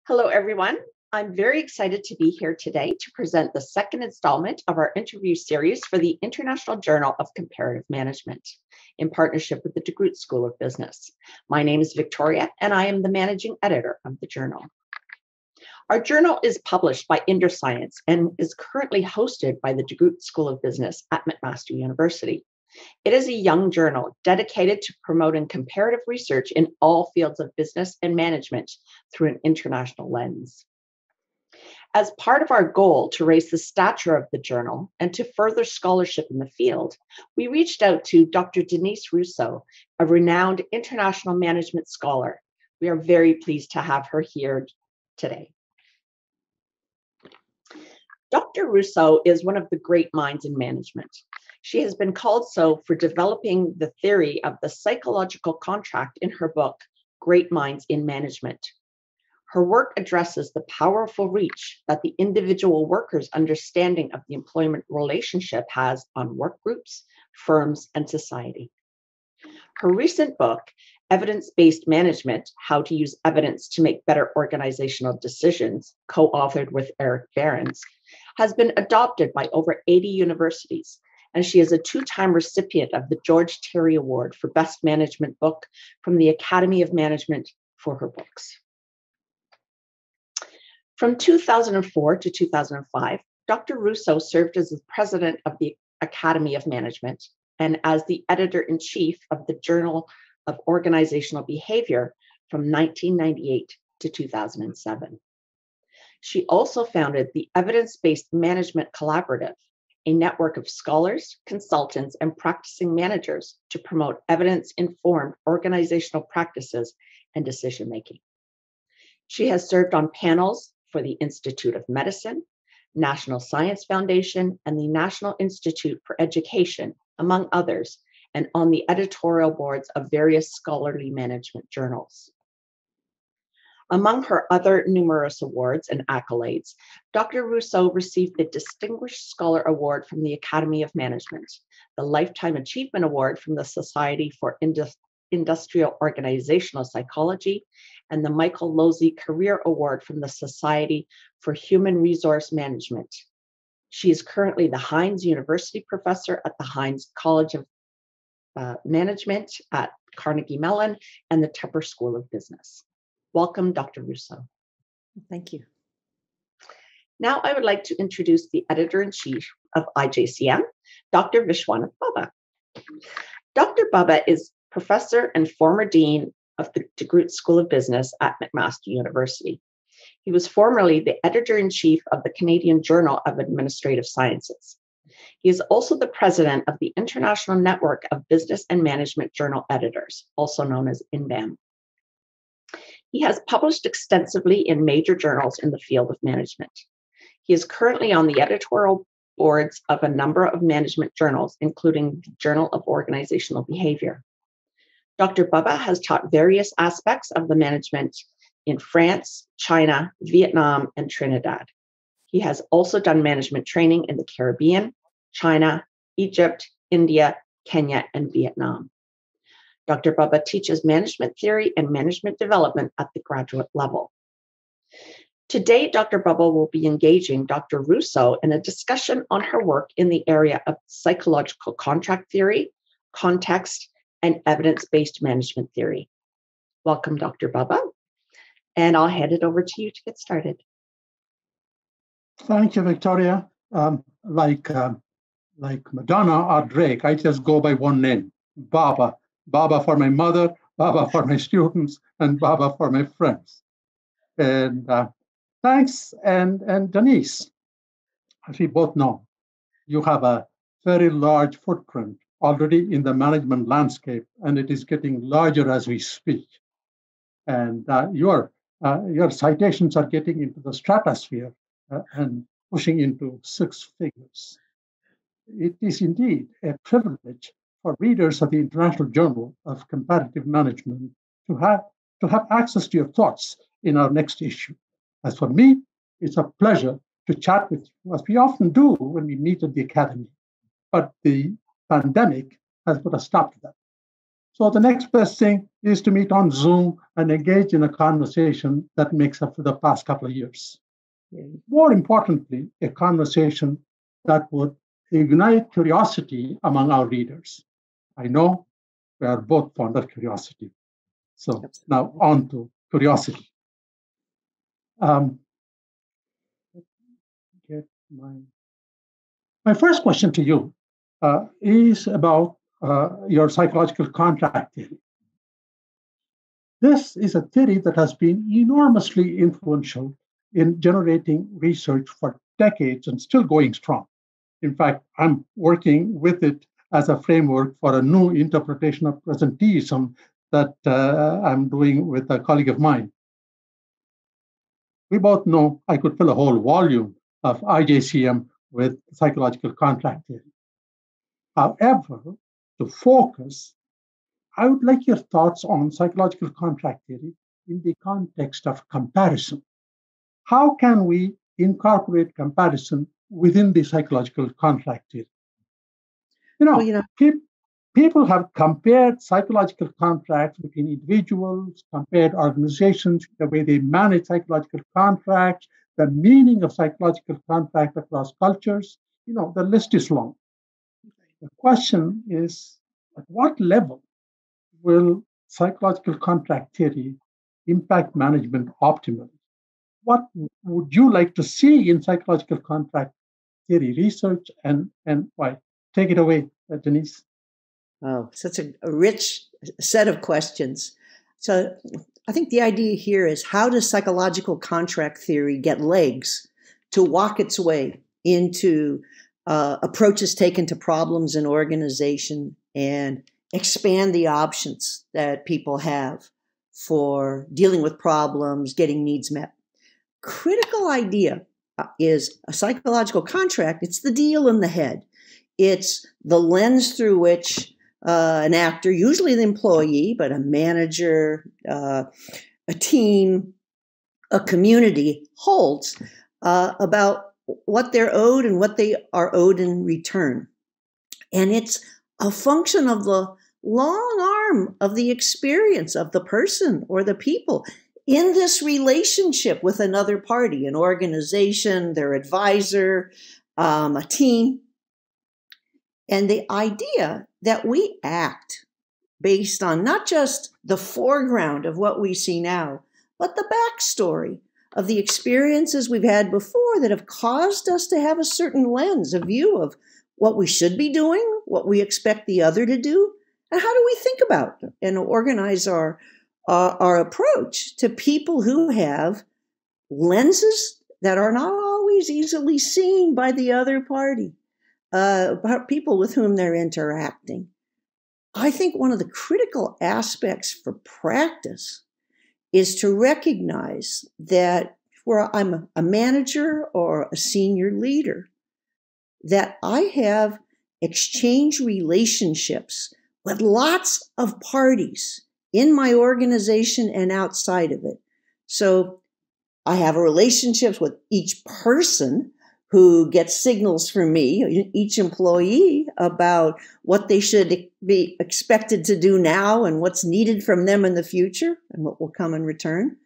Hello, everyone. I'm very excited to be here today to present the second installment of our interview series for the International Journal of Comparative Management in partnership with the DeGroote School of Business. My name is Victoria, and I am the managing editor of the journal. Our journal is published by InterScience and is currently hosted by the DeGroote School of Business at McMaster University. It is a young journal dedicated to promoting comparative research in all fields of business and management through an international lens. As part of our goal to raise the stature of the journal and to further scholarship in the field, we reached out to Dr. Denise Rousseau, a renowned international management scholar. We are very pleased to have her here today. Dr. Rousseau is one of the great minds in management. She has been called so for developing the theory of the psychological contract in her book, Great Minds in Management. Her work addresses the powerful reach that the individual worker's understanding of the employment relationship has on work groups, firms, and society. Her recent book, Evidence-Based Management, How to Use Evidence to Make Better Organizational Decisions, co-authored with Eric Behrens, has been adopted by over 80 universities, and she is a two-time recipient of the George Terry Award for Best Management Book from the Academy of Management for her books. From 2004 to 2005, Dr. Rousseau served as the president of the Academy of Management and as the editor-in-chief of the Journal of Organizational Behavior from 1998 to 2007. She also founded the Evidence-Based Management Collaborative, a network of scholars, consultants, and practicing managers to promote evidence-informed organizational practices and decision-making. She has served on panels for the Institute of Medicine, National Science Foundation, and the National Institute for Education, among others, and on the editorial boards of various scholarly management journals. Among her other numerous awards and accolades, Dr. Rousseau received the Distinguished Scholar Award from the Academy of Management, the Lifetime Achievement Award from the Society for Industrial Organizational Psychology, and the Michael Losey Career Award from the Society for Human Resource Management. She is currently the Heinz University Professor at the Heinz College of Management at Carnegie Mellon and the Tupper School of Business. Welcome, Dr. Rousseau. Thank you. Now I would like to introduce the editor-in-chief of IJCM, Dr. Vishwanath Baba. Dr. Baba is professor and former dean of the DeGroote School of Business at McMaster University. He was formerly the editor-in-chief of the Canadian Journal of Administrative Sciences. He is also the president of the International Network of Business and Management Journal Editors, also known as INBAM. He has published extensively in major journals in the field of management. He is currently on the editorial boards of a number of management journals, including the Journal of Organizational Behavior. Dr. Baba has taught various aspects of the management in France, China, Vietnam, and Trinidad. He has also done management training in the Caribbean, China, Egypt, India, Kenya, and Vietnam. Dr. Baba teaches management theory and management development at the graduate level. Today, Dr. Baba will be engaging Dr. Rousseau in a discussion on her work in the area of psychological contract theory, context, and evidence-based management theory. Welcome, Dr. Baba, and I'll hand it over to you to get started. Thank you, Victoria. Like Madonna or Drake, I just go by one name, Baba. Baba for my mother, Baba for my students, and Baba for my friends. And thanks, and Denise, as we both know, you have a very large footprint already in the management landscape, and it is getting larger as we speak. And your citations are getting into the stratosphere and pushing into six figures. It is indeed a privilege for readers of the International Journal of Comparative Management to have access to your thoughts in our next issue. As for me, it's a pleasure to chat with you, as we often do when we meet at the Academy. But the pandemic has put a stop to that. So the next best thing is to meet on Zoom and engage in a conversation that makes up for the past couple of years. More importantly, a conversation that would ignite curiosity among our readers. I know we are both fond of curiosity. So now on to curiosity. Get my first question to you is about your psychological contract theory. This is a theory that has been enormously influential in generating research for decades and still going strong. In fact, I'm working with it as a framework for a new interpretation of presenteeism that I'm doing with a colleague of mine. We both know I could fill a whole volume of IJCM with psychological contract theory. However, to focus, I would like your thoughts on psychological contract theory in the context of comparison. How can we incorporate comparison within the psychological contract theory? People have compared psychological contracts between individuals, compared organizations, the way they manage psychological contracts, the meaning of psychological contract across cultures. The list is long. The question is, at what level will psychological contract theory impact management optimally? What would you like to see in psychological contract theory research, and why? Take it away, Denise. Oh, such a rich set of questions. So I think the idea here is, how does psychological contract theory get legs to walk its way into approaches taken to problems in organization and expand the options that people have for dealing with problems, getting needs met? Critical idea is a psychological contract. It's the deal in the head. It's the lens through which an actor, usually the employee, but a manager, a team, a community, holds about what they're owed and what they are owed in return. And it's a function of the long arm of the experience of the person or the people in this relationship with another party, an organization, their advisor, a team. And the idea that we act based on not just the foreground of what we see now, but the backstory of the experiences we've had before that have caused us to have a certain lens, a view of what we should be doing, what we expect the other to do, and how do we think about and organize our approach to people who have lenses that are not always easily seen by the other party, people with whom they're interacting. I think one of the critical aspects for practice is to recognize that where I'm a manager or a senior leader, that I have exchange relationships with lots of parties in my organization and outside of it. So I have relationships with each person who gets signals from me, each employee, about what they should be expected to do now and what's needed from them in the future and what will come in return.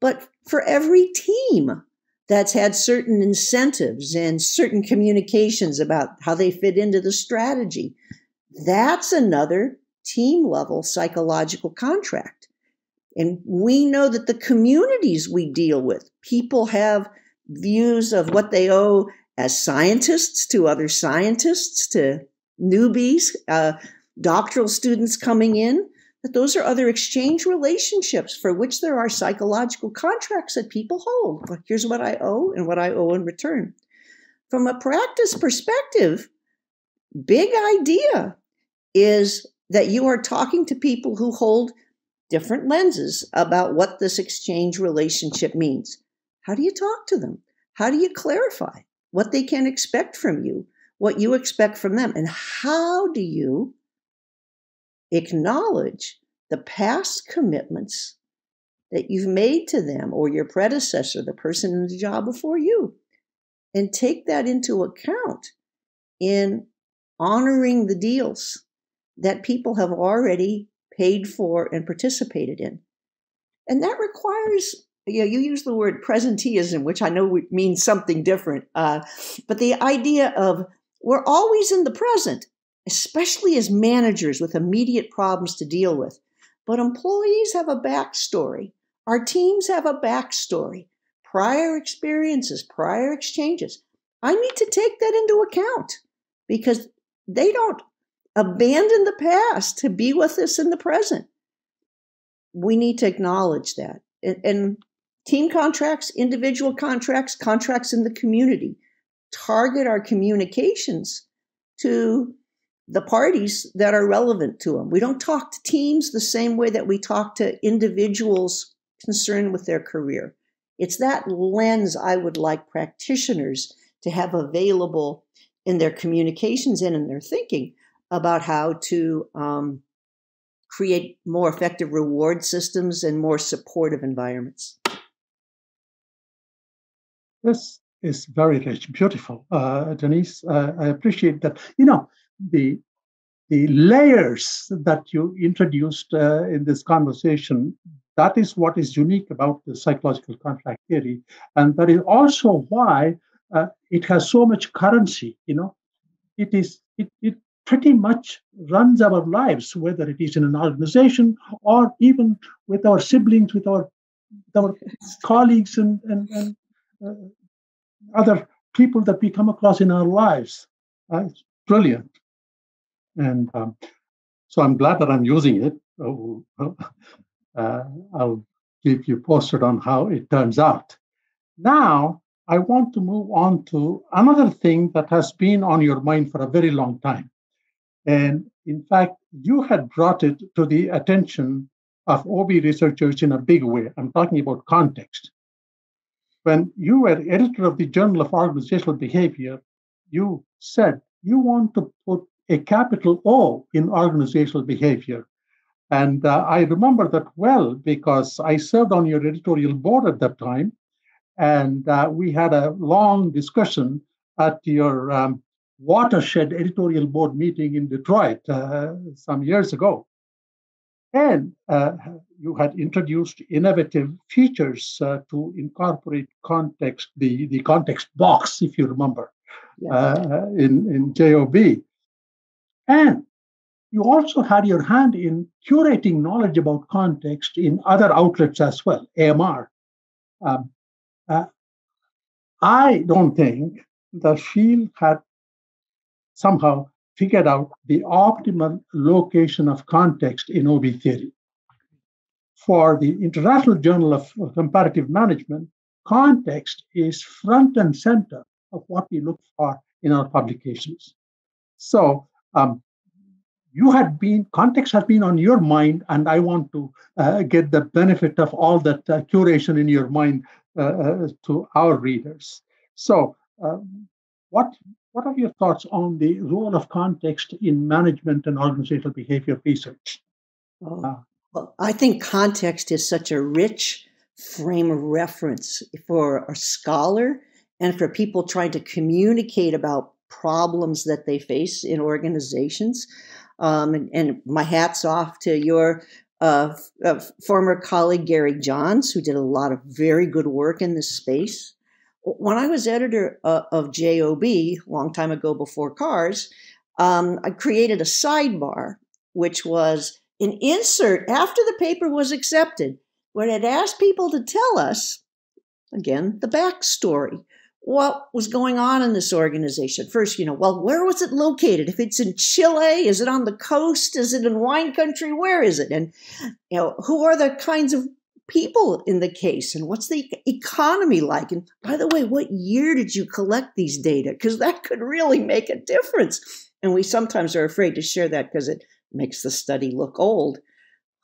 But for every team that's had certain incentives and certain communications about how they fit into the strategy, that's another team level psychological contract. And we know that the communities we deal with, people have views of what they owe as scientists to other scientists, to newbies, doctoral students coming in, that those are other exchange relationships for which there are psychological contracts that people hold. Like, here's what I owe and what I owe in return. From a practice perspective, big idea is that you are talking to people who hold different lenses about what this exchange relationship means. How do you talk to them? How do you clarify what they can expect from you, what you expect from them? And how do you acknowledge the past commitments that you've made to them or your predecessor, the person in the job before you, and take that into account in honoring the deals that people have already paid for, and participated in. And that requires, you use the word presenteeism, which I know means something different. But the idea of we're always in the present, especially as managers with immediate problems to deal with. But employees have a backstory. Our teams have a backstory, prior experiences, prior exchanges. I need to take that into account because they don't abandon the past to be with us in the present. We need to acknowledge that. And team contracts, individual contracts, contracts in the community target our communications to the parties that are relevant to them. We don't talk to teams the same way that we talk to individuals concerned with their career. It's that lens I would like practitioners to have available in their communications and in their thinking about how to create more effective reward systems and more supportive environments. This is very rich, beautiful, Denise. I appreciate that. The layers that you introduced in this conversation, that is what is unique about the psychological contract theory. And that is also why it has so much currency. It pretty much runs our lives, whether it is in an organization or even with our siblings, with our colleagues and other people that we come across in our lives. It's brilliant. And so I'm glad that I'm using it. I'll keep you posted on how it turns out. Now, I want to move on to another thing that has been on your mind for a very long time. And in fact, you had brought it to the attention of OB researchers in a big way. I'm talking about context. When you were editor of the Journal of Organizational Behavior, you said you want to put a capital O in organizational behavior. And I remember that well because I served on your editorial board at that time. And we had a long discussion at your watershed editorial board meeting in Detroit some years ago. And you had introduced innovative features to incorporate context, the context box, if you remember, in JOB. And you also had your hand in curating knowledge about context in other outlets as well, AMR. I don't think the field had somehow figured out the optimal location of context in OB theory. For the International Journal of Comparative Management, context is front and center of what we look for in our publications. So context has been on your mind, and I want to get the benefit of all that curation in your mind to our readers. So what are your thoughts on the role of context in management and organizational behavior research? Well, I think context is such a rich frame of reference for a scholar and for people trying to communicate about problems that they face in organizations. And my hat's off to your former colleague, Gary Johns, who did a lot of very good work in this space. When I was editor of JOB, a long time ago before CARS, I created a sidebar, which was an insert after the paper was accepted, where it asked people to tell us, again, the backstory. What was going on in this organization? First, where was it located? If it's in Chile, is it on the coast? Is it in wine country? Where is it? And, who are the kinds of people in the case? And what's the economy like? And by the way, what year did you collect these data? Because that could really make a difference. And we sometimes are afraid to share that because it makes the study look old.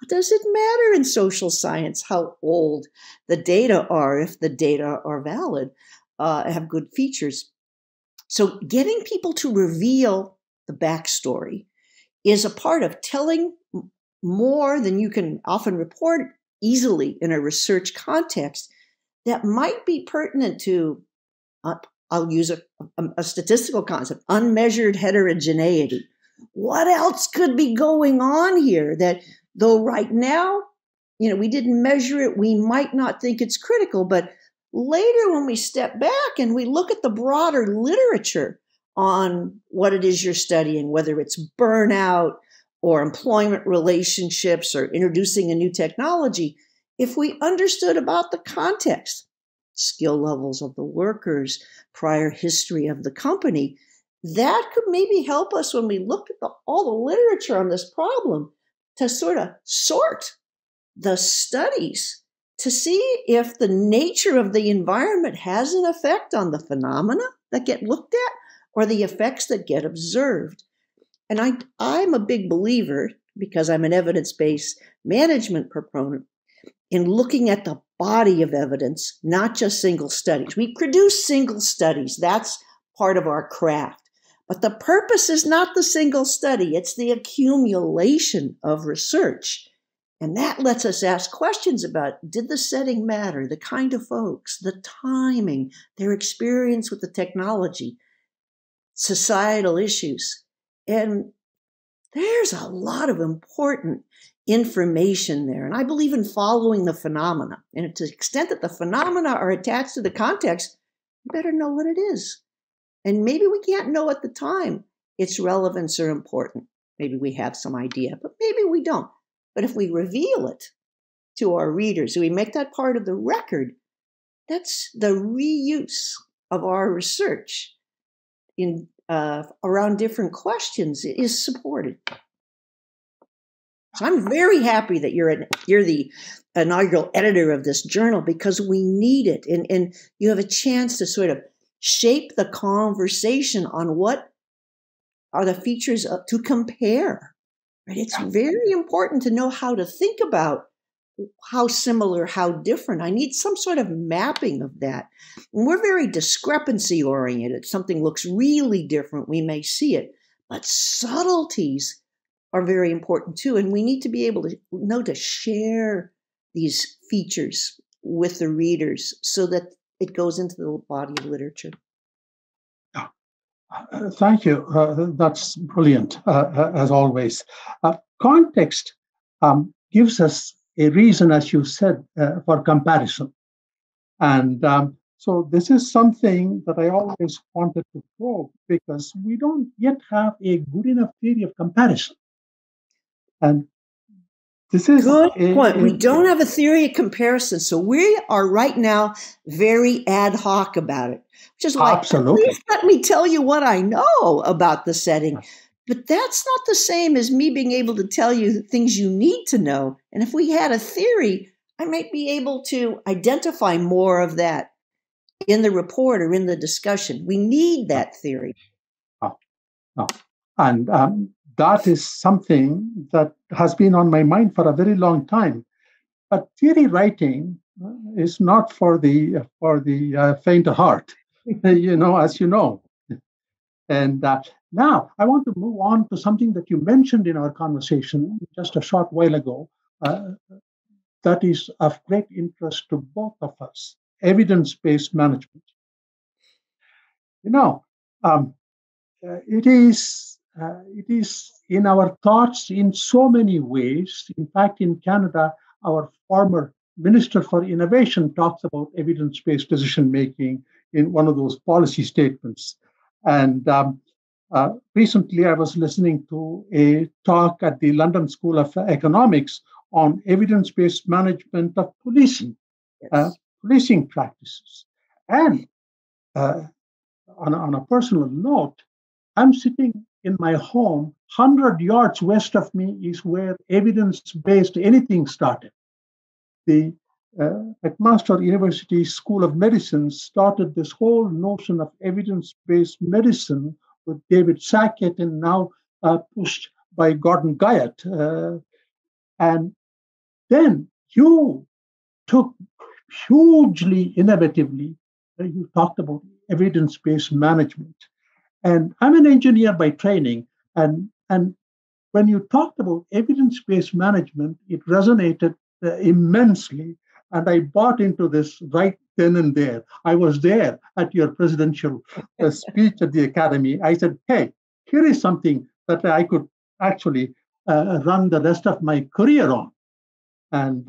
What does it matter in social science how old the data are if the data are valid? Have good features. So getting people to reveal the backstory is a part of telling more than you can often report easily in a research context that might be pertinent to, I'll use a statistical concept, unmeasured heterogeneity. What else could be going on here that Though right now, we didn't measure it. We might not think it's critical, but later when we step back and we look at the broader literature on what it is you're studying, whether it's burnout or employment relationships or introducing a new technology, if we understood about the context, skill levels of the workers, prior history of the company, that could maybe help us when we look at all the literature on this problem to sort of sort the studies to see if the nature of the environment has an effect on the phenomena that get looked at or the effects that get observed. And I'm a big believer, because I'm an evidence-based management proponent, in looking at the body of evidence, not just single studies. We produce single studies. That's part of our craft. But the purpose is not the single study. It's the accumulation of research. And that lets us ask questions about, did the setting matter, the kind of folks, the timing, their experience with the technology, societal issues. And there's a lot of important information there. And I believe in following the phenomena. And to the extent that the phenomena are attached to the context, you better know what it is. And maybe we can't know at the time its relevance or important. Maybe we have some idea, but maybe we don't. But if we reveal it to our readers, we make that part of the record, that's the reuse of our research in around different questions is supported. So I'm very happy that you're the inaugural editor of this journal, because we need it. And you have a chance to sort of shape the conversation on what are the features to compare. Right? It's very important to know how to think about how similar, how different. I need some sort of mapping of that. And we're very discrepancy oriented. Something looks really different, we may see it, but subtleties are very important too. And we need to be able to know to share these features with the readers so that it goes into the body of literature. Thank you. That's brilliant, as always. Context gives us a reason, as you said, for comparison. And so this is something that I always wanted to probe, because we don't yet have a good enough theory of comparison. And this is good point. We don't have a theory of comparison. So we are right now very ad hoc about it, which is like, please let me tell you what I know about the setting. But that's not the same as me being able to tell you things you need to know. And if we had a theory, I might be able to identify more of that in the report or in the discussion. We need that theory. And that is something that has been on my mind for a very long time. But theory writing is not for the faint of heart, as you know. And now I want to move on to something that you mentioned in our conversation just a short while ago. That is of great interest to both of us: evidence-based management. It is in our thoughts in so many ways. In fact, in Canada, our former Minister for Innovation talks about evidence-based decision-making in one of those policy statements. And recently, I was listening to a talk at the London School of Economics on evidence-based management of policing, policing practices. And on a personal note, I'm sitting in my home, 100 yards west of me is where evidence-based anything started. The McMaster University School of Medicine started this whole notion of evidence-based medicine with David Sackett, and now pushed by Gordon Guyatt. And then you took hugely innovatively, you talked about evidence-based management. And I'm an engineer by training, and when you talked about evidence-based management, it resonated immensely, and I bought into this right then and there. I was there at your presidential speech at the Academy. I said, hey, here is something that I could actually run the rest of my career on. And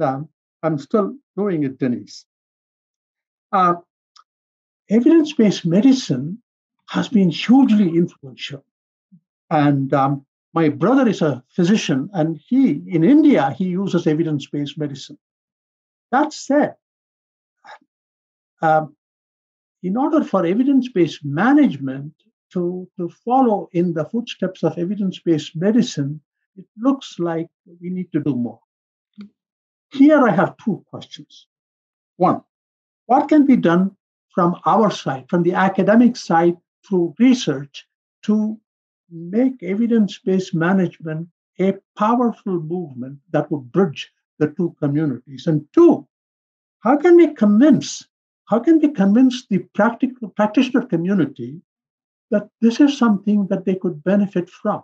I'm still doing it, Denise. Evidence-based medicine has been hugely influential. And my brother is a physician, and in India, he uses evidence-based medicine. That said, in order for evidence-based management to follow in the footsteps of evidence-based medicine, it looks like we need to do more. Here I have two questions. One, what can be done from our side, from the academic side, through research to make evidence-based management a powerful movement that would bridge the two communities? And two, how can we convince the practitioner community that this is something that they could benefit from?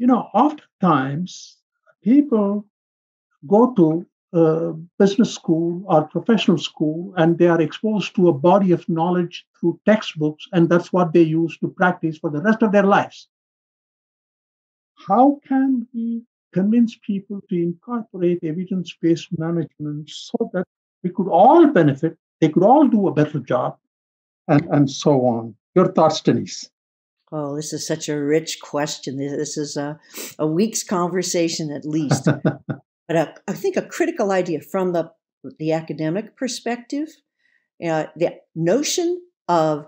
Oftentimes people go to business school or professional school, and they are exposed to a body of knowledge through textbooks, and that's what they use to practice for the rest of their lives. How can we convince people to incorporate evidence-based management so that we could all benefit, they could all do a better job, and so on? Your thoughts, Denise? Oh, this is such a rich question. This is a week's conversation at least. But I think a critical idea from the academic perspective, the notion of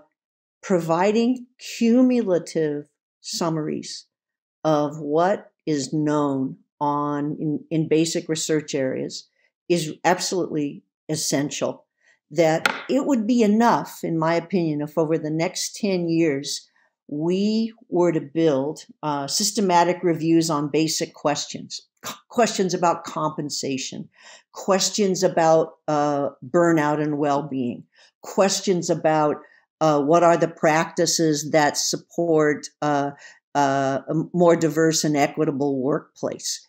providing cumulative summaries of what is known in basic research areas is absolutely essential. That it would be enough, in my opinion, if over the next 10 years we were to build systematic reviews on basic questions about compensation, questions about burnout and well-being, questions about what are the practices that support a more diverse and equitable workplace.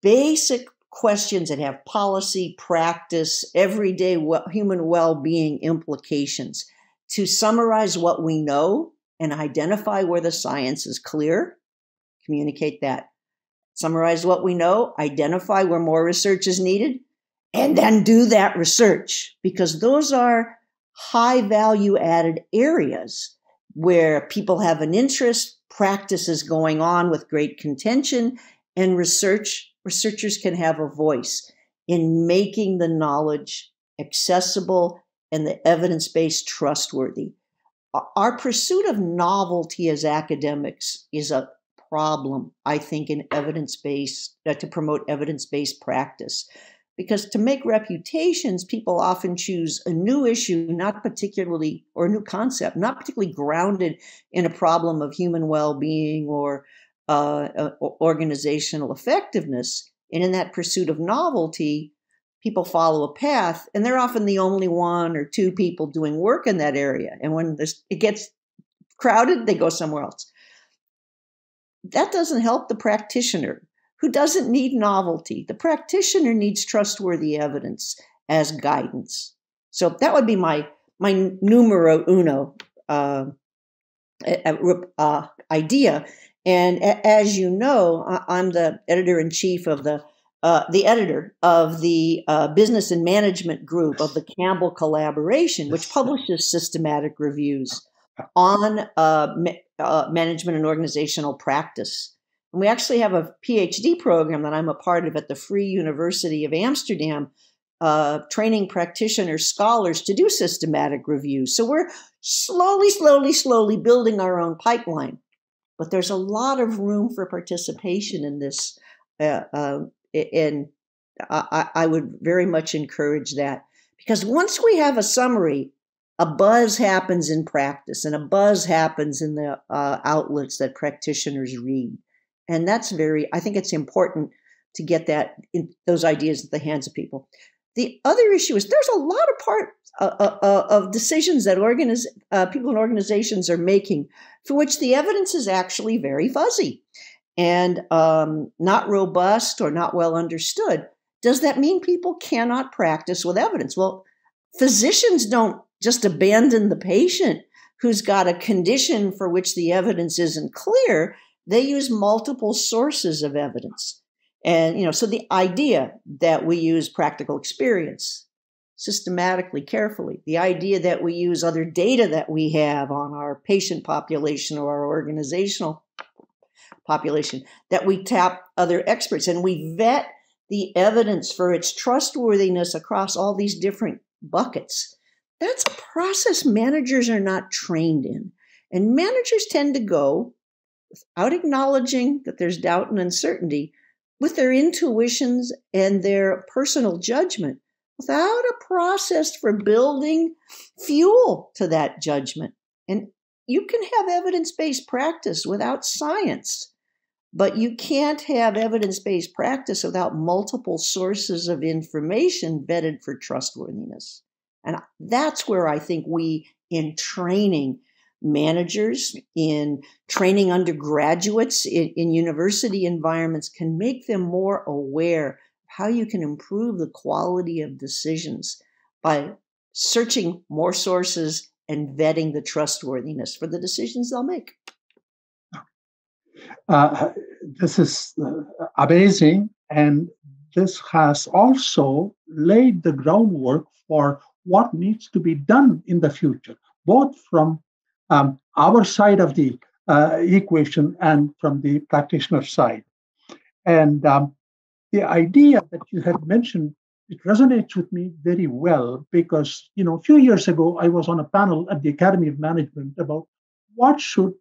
Basic questions that have policy, practice, everyday human well-being implications to summarize what we know and identify where the science is clear, communicate that. Summarize what we know, identify where more research is needed, and then do that research, because those are high value added areas where people have an interest, practice is going on with great contention, and researchers can have a voice in making the knowledge accessible and the evidence-based trustworthy. Our pursuit of novelty as academics is a problem, I think, in evidence-based, to promote evidence-based practice. Because to make reputations, people often choose a new issue, or a new concept, not particularly grounded in a problem of human well-being or organizational effectiveness. And in that pursuit of novelty, people follow a path, and they're often the only one or two people doing work in that area. And when it gets crowded, they go somewhere else. That doesn't help the practitioner, who doesn't need novelty. The practitioner needs trustworthy evidence as guidance. So that would be my numero uno idea. And as you know, I'm the editor-in-chief of the editor of the Business and Management Group of the Campbell Collaboration, which publishes systematic reviews on management and organizational practice. And we actually have a PhD program that I'm a part of at the Free University of Amsterdam, training practitioner scholars to do systematic reviews. So we're slowly building our own pipeline. But there's a lot of room for participation in this. And I would very much encourage that. Because once we have a summary, a buzz happens in practice, and a buzz happens in the outlets that practitioners read. And I think it's important to get those ideas at the hands of people. The other issue is there's a lot of decisions that people in organizations are making for which the evidence is actually very fuzzy and not robust or not well understood. Does that mean people cannot practice with evidence? Well, physicians don't just abandon the patient who's got a condition for which the evidence isn't clear. They use multiple sources of evidence. And, so the idea that we use practical experience systematically, carefully, the idea that we use other data that we have on our patient population or our organizational population, that we tap other experts and we vet the evidence for its trustworthiness across all these different buckets. That's a process managers are not trained in. And managers tend to go without acknowledging that there's doubt and uncertainty with their intuitions and their personal judgment without a process for building fuel to that judgment. And you can have evidence-based practice without science, but you can't have evidence-based practice without multiple sources of information vetted for trustworthiness. And that's where I think we, in training managers, in training undergraduates in university environments, can make them more aware of how you can improve the quality of decisions by searching more sources and vetting the trustworthiness for the decisions they'll make. This is amazing, and this has also laid the groundwork for what needs to be done in the future, both from our side of the equation and from the practitioner side. And the idea that you had mentioned, it resonates with me very well because, a few years ago, I was on a panel at the Academy of Management about what should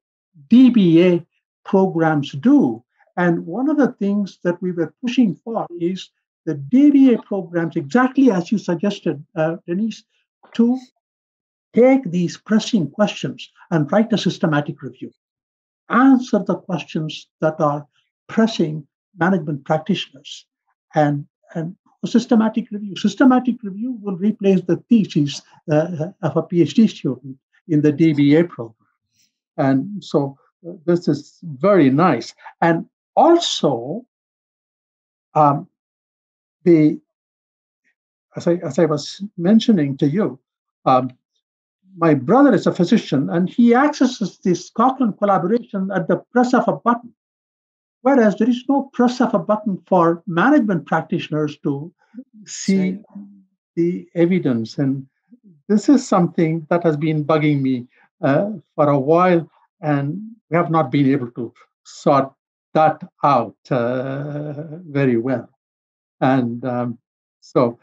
DBA programs do. And one of the things that we were pushing for is the DBA programs, exactly as you suggested, Denise, to take these pressing questions and write a systematic review. Answer the questions that are pressing management practitioners and a systematic review. Systematic review will replace the thesis of a PhD student in the DBA program. And so this is very nice. And also, as I was mentioning to you, my brother is a physician, and he accesses this Cochrane collaboration at the press of a button, whereas there is no press of a button for management practitioners to see the evidence. And this is something that has been bugging me for a while, and we have not been able to sort that out very well. And so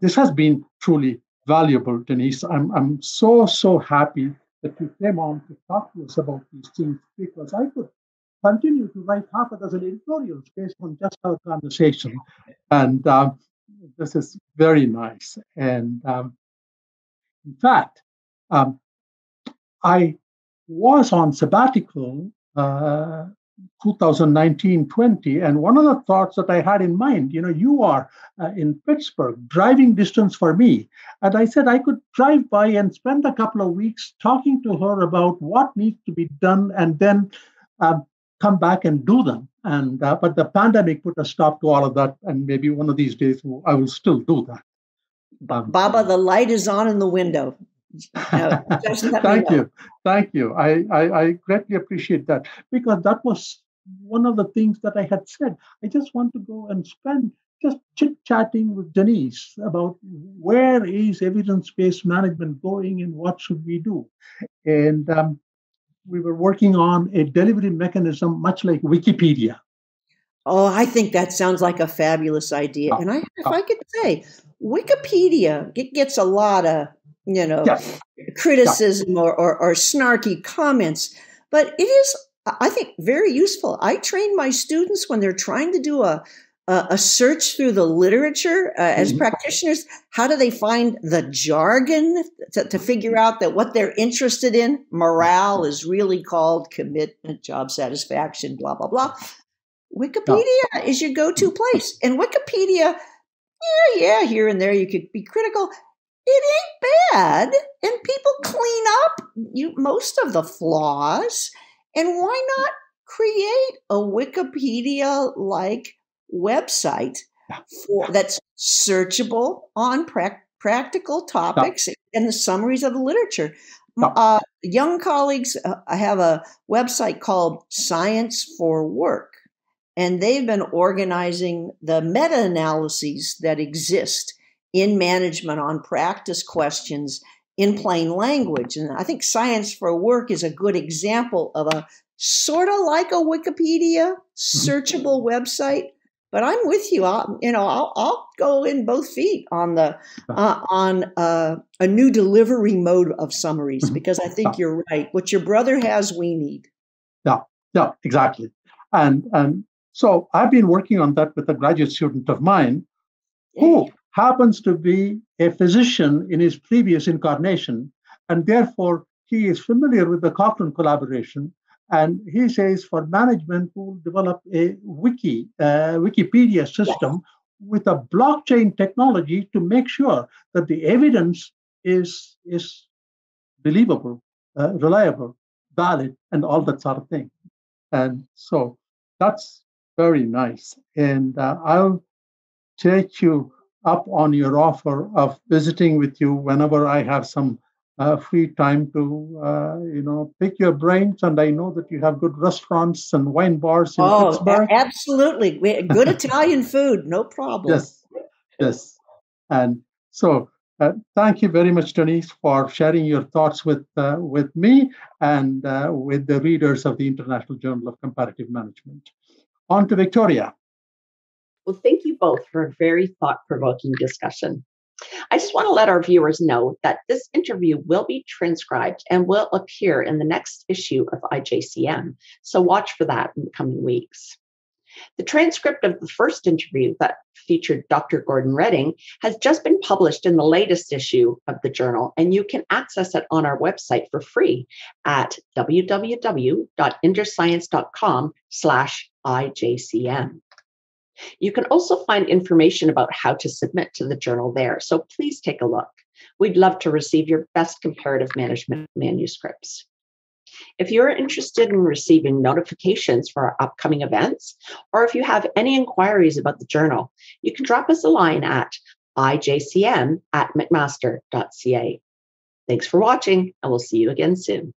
this has been truly valuable, Denise. I'm so happy that you came on to talk to us about these things, because I could continue to write half a dozen editorials based on just our conversation. And this is very nice. And in fact, I was on sabbatical 2019-20, and one of the thoughts that I had in mind, you are in Pittsburgh, driving distance for me, and I said I could drive by and spend a couple of weeks talking to her about what needs to be done, and then come back and do them. And but the pandemic put a stop to all of that, and maybe one of these days I will still do that. Baba, the light is on in the window. Thank you. I greatly appreciate that, because that was one of the things that I had said. I just want to go and spend just chit-chatting with Denise about where is evidence-based management going and what should we do. And we were working on a delivery mechanism much like Wikipedia. Oh, I think that sounds like a fabulous idea. And if I could say, Wikipedia, it gets a lot of criticism or snarky comments, but it is, I think, very useful. I train my students when they're trying to do a search through the literature as practitioners. How do they find the jargon to figure out that what they're interested in, morale is really called commitment, job satisfaction, blah, blah, blah. Wikipedia is your go-to place. And Wikipedia, here and there you could be critical. It ain't bad, and people clean up most of the flaws. And why not create a Wikipedia-like website that's searchable on practical topics and the summaries of the literature? Young colleagues, I have a website called Science for Work, and they've been organizing the meta-analyses that exist in management on practice questions in plain language. And I think Science for Work is a good example of a sort of like a Wikipedia searchable website. But I'm with you. I'll go in both feet on the on a new delivery mode of summaries, because I think you're right. What your brother has, we need. Yeah, exactly. And so I've been working on that with a graduate student of mine who happens to be a physician in his previous incarnation, and therefore he is familiar with the Cochrane collaboration. And he says for management, we'll develop a Wikipedia system with a blockchain technology to make sure that the evidence is believable, reliable, valid, and all that sort of thing. And so that's very nice. And I'll take you up on your offer of visiting with you whenever I have some free time to, pick your brains. And I know that you have good restaurants and wine bars in Pittsburgh. Absolutely. Good Italian food, no problem. Yes. And so thank you very much, Denise, for sharing your thoughts with me and with the readers of the International Journal of Comparative Management. On to Victoria. Well, thank you both for a very thought-provoking discussion. I just want to let our viewers know that this interview will be transcribed and will appear in the next issue of IJCM, so watch for that in the coming weeks. The transcript of the first interview that featured Dr. Gordon Redding has just been published in the latest issue of the journal, and you can access it on our website for free at www.interscience.com/IJCM. You can also find information about how to submit to the journal there, so please take a look. We'd love to receive your best comparative management manuscripts. If you're interested in receiving notifications for our upcoming events, or if you have any inquiries about the journal, you can drop us a line at ijcm@mcmaster.ca. Thanks for watching, and we'll see you again soon.